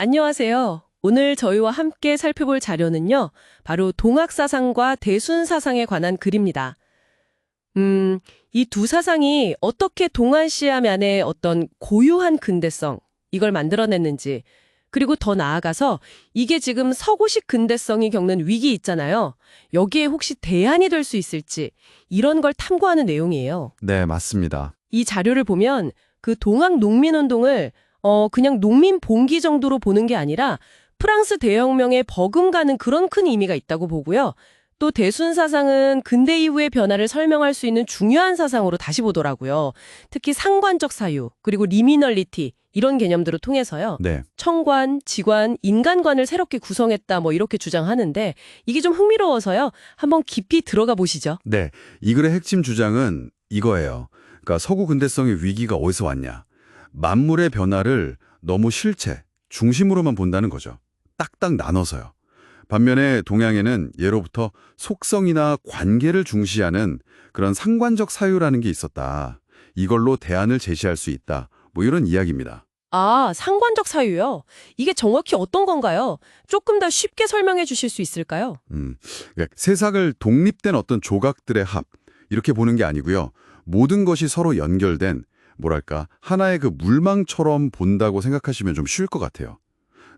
안녕하세요. 오늘 저희와 함께 살펴볼 자료는요, 바로 동학사상과 대순사상에 관한 글입니다. 이 두 사상이 어떻게 동아시아만의 어떤 고유한 근대성, 이걸 만들어냈는지, 그리고 더 나아가서 이게 지금 서구식 근대성이 겪는 위기 있잖아요. 여기에 혹시 대안이 될 수 있을지, 이런 걸 탐구하는 내용이에요. 네, 맞습니다. 이 자료를 보면 그 동학 농민운동을 그냥 농민 봉기 정도로 보는 게 아니라 프랑스 대혁명에 버금가는 그런 큰 의미가 있다고 보고요. 또 대순사상은 근대 이후의 변화를 설명할 수 있는 중요한 사상으로 다시 보더라고요. 특히 상관적 사유, 그리고 리미널리티 이런 개념들을 통해서요. 네, 청관, 지관, 인간관을 새롭게 구성했다 뭐 이렇게 주장하는데 이게 좀 흥미로워서요. 한번 깊이 들어가 보시죠. 네. 이 글의 핵심 주장은 이거예요. 그러니까 서구 근대성의 위기가 어디서 왔냐? 만물의 변화를 너무 실체, 중심으로만 본다는 거죠. 딱딱 나눠서요. 반면에 동양에는 예로부터 속성이나 관계를 중시하는 그런 상관적 사유라는 게 있었다. 이걸로 대안을 제시할 수 있다. 뭐 이런 이야기입니다. 아, 상관적 사유요? 이게 정확히 어떤 건가요? 조금 더 쉽게 설명해 주실 수 있을까요? 그러니까 세상을 독립된 어떤 조각들의 합, 이렇게 보는 게 아니고요. 모든 것이 서로 연결된, 뭐랄까, 하나의 그 물망처럼 본다고 생각하시면 좀 쉬울 것 같아요.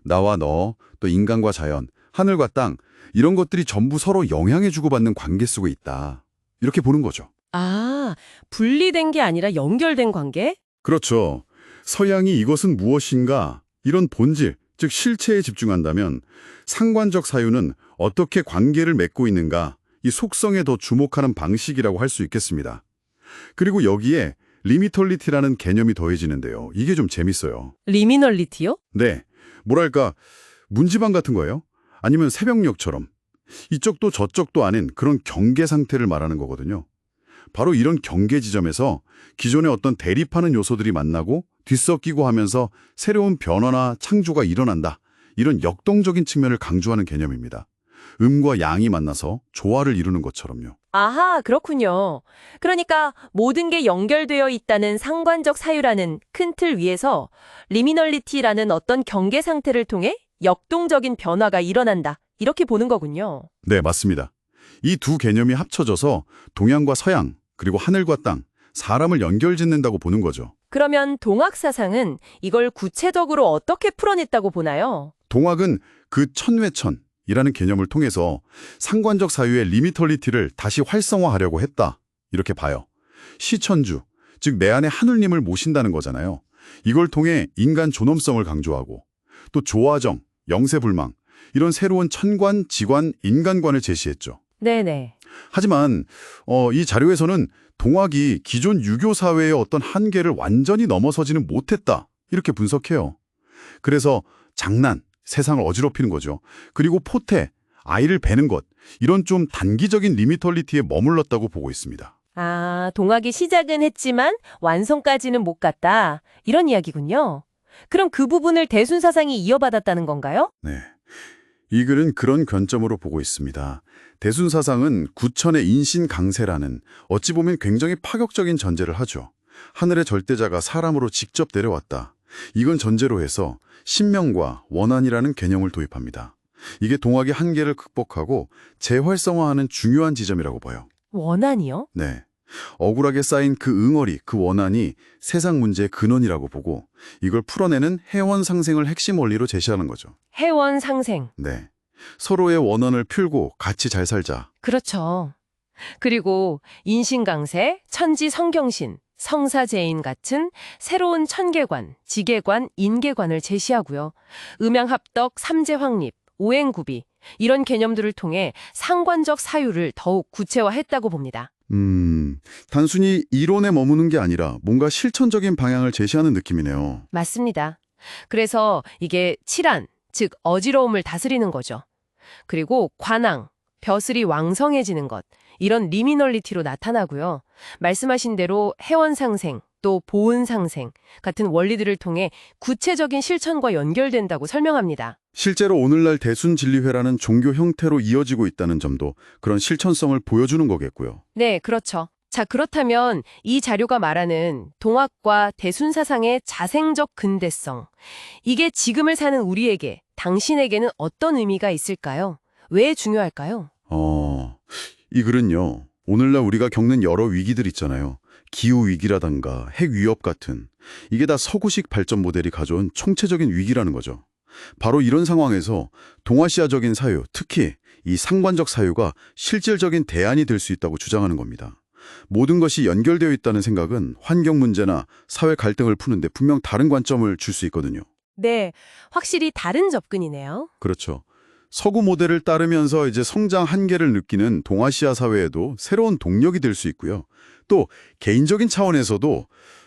나와 너, 또 인간과 자연, 하늘과 땅, 이런 것들이 전부 서로 영향해 주고받는 관계 속에 있다. 이렇게 보는 거죠. 아, 분리된 게 아니라 연결된 관계? 그렇죠. 서양이 이것은 무엇인가 이런 본질, 즉 실체에 집중한다면 상관적 사유는 어떻게 관계를 맺고 있는가 이 속성에 더 주목하는 방식이라고 할 수 있겠습니다. 그리고 여기에 리미털리티라는 개념이 더해지는데요. 이게 좀 재밌어요. 리미널리티요? 네, 뭐랄까 문지방 같은 거예요? 아니면 새벽녘처럼 이쪽도 저쪽도 아닌 그런 경계 상태를 말하는 거거든요. 바로 이런 경계 지점에서 기존의 어떤 대립하는 요소들이 만나고 뒤섞이고 하면서 새로운 변화나 창조가 일어난다. 이런 역동적인 측면을 강조하는 개념입니다. 음과 양이 만나서 조화를 이루는 것처럼요. 아하, 그렇군요. 그러니까 모든 게 연결되어 있다는 상관적 사유라는 큰 틀 위에서 리미널리티라는 어떤 경계 상태를 통해 역동적인 변화가 일어난다. 이렇게 보는 거군요. 네, 맞습니다. 이 두 개념이 합쳐져서 동양과 서양, 그리고 하늘과 땅, 사람을 연결짓는다고 보는 거죠. 그러면 동학사상은 이걸 구체적으로 어떻게 풀어냈다고 보나요? 동학은 그 천외천이라는 개념을 통해서 상관적 사유의 리미털리티를 다시 활성화하려고 했다. 이렇게 봐요. 시천주, 즉 내 안에 하늘님을 모신다는 거잖아요. 이걸 통해 인간 존엄성을 강조하고 또 조화정, 영세불망 이런 새로운 천관, 지관, 인간관을 제시했죠. 네네. 하지만 이 자료에서는 동학이 기존 유교 사회의 어떤 한계를 완전히 넘어서지는 못했다. 이렇게 분석해요. 그래서 장난, 세상을 어지럽히는 거죠. 그리고 포태, 아이를 베는 것, 이런 좀 단기적인 리미털리티에 머물렀다고 보고 있습니다. 아, 동학이 시작은 했지만 완성까지는 못 갔다. 이런 이야기군요. 그럼 그 부분을 대순사상이 이어받았다는 건가요? 네. 이 글은 그런 관점으로 보고 있습니다. 대순사상은 구천의 인신강세라는 어찌 보면 굉장히 파격적인 전제를 하죠. 하늘의 절대자가 사람으로 직접 내려왔다. 이건 전제로 해서 신명과 원한이라는 개념을 도입합니다. 이게 동학의 한계를 극복하고 재활성화하는 중요한 지점이라고 봐요. 원한이요? 네. 억울하게 쌓인 그 응어리, 그 원한이 세상 문제의 근원이라고 보고 이걸 풀어내는 해원상생을 핵심 원리로 제시하는 거죠. 해원 상생. 네. 서로의 원한을 풀고 같이 잘 살자. 그렇죠. 그리고 인신강세, 천지성경신, 성사재인 같은 새로운 천계관, 지계관, 인계관을 제시하고요. 음양합덕, 삼재확립, 오행구비 이런 개념들을 통해 상관적 사유를 더욱 구체화했다고 봅니다. 단순히 이론에 머무는 게 아니라 뭔가 실천적인 방향을 제시하는 느낌이네요. 맞습니다. 그래서 이게 칠안, 즉 어지러움을 다스리는 거죠. 그리고 관왕, 벼슬이 왕성해지는 것, 이런 리미널리티로 나타나고요. 말씀하신 대로 해원상생, 또 보은상생 같은 원리들을 통해 구체적인 실천과 연결된다고 설명합니다. 실제로 오늘날 대순진리회라는 종교 형태로 이어지고 있다는 점도 그런 실천성을 보여주는 거겠고요. 네, 그렇죠. 자, 그렇다면 이 자료가 말하는 동학과 대순사상의 자생적 근대성. 이게 지금을 사는 우리에게, 당신에게는 어떤 의미가 있을까요? 왜 중요할까요? 이 글은요. 오늘날 우리가 겪는 여러 위기들 있잖아요. 기후위기라던가 핵위협 같은. 이게 다 서구식 발전 모델이 가져온 총체적인 위기라는 거죠. 바로 이런 상황에서 동아시아적인 사유, 특히 이 상관적 사유가 실질적인 대안이 될 수 있다고 주장하는 겁니다. 모든 것이 연결되어 있다는 생각은 환경 문제나 사회 갈등을 푸는데 분명 다른 관점을 줄 수 있거든요. 네, 확실히 다른 접근이네요. 그렇죠. 서구 모델을 따르면서 이제 성장 한계를 느끼는 동아시아 사회에도 새로운 동력이 될 수 있고요. 또 개인적인 차원에서도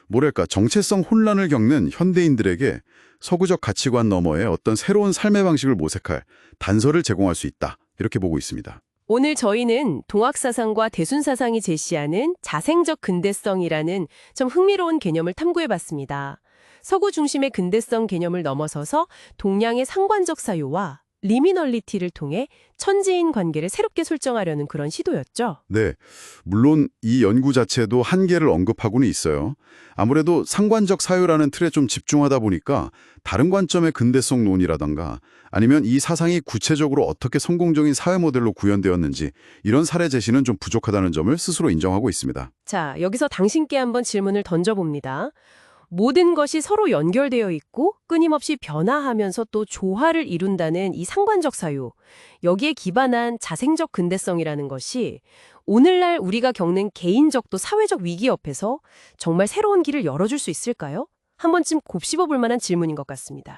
뭐랄까 정체성 혼란을 겪는 현대인들에게 서구적 가치관 너머에 어떤 새로운 삶의 방식을 모색할 단서를 제공할 수 있다. 이렇게 보고 있습니다. 오늘 저희는 동학사상과 대순사상이 제시하는 자생적 근대성이라는 좀 흥미로운 개념을 탐구해봤습니다. 서구 중심의 근대성 개념을 넘어서서 동양의 상관적 사유와 리미널리티를 통해 천지인 관계를 새롭게 설정하려는 그런 시도였죠. 네, 물론 이 연구 자체도 한계를 언급하고는 있어요. 아무래도 상관적 사유라는 틀에 좀 집중하다 보니까 다른 관점의 근대성 논이라던가 아니면 이 사상이 구체적으로 어떻게 성공적인 사회 모델로 구현되었는지 이런 사례 제시는 좀 부족하다는 점을 스스로 인정하고 있습니다. 자, 여기서 당신께 한번 질문을 던져봅니다. 모든 것이 서로 연결되어 있고 끊임없이 변화하면서 또 조화를 이룬다는 이 상관적 사유, 여기에 기반한 자생적 근대성이라는 것이 오늘날 우리가 겪는 개인적 또 사회적 위기 옆에서 정말 새로운 길을 열어줄 수 있을까요? 한 번쯤 곱씹어 볼 만한 질문인 것 같습니다.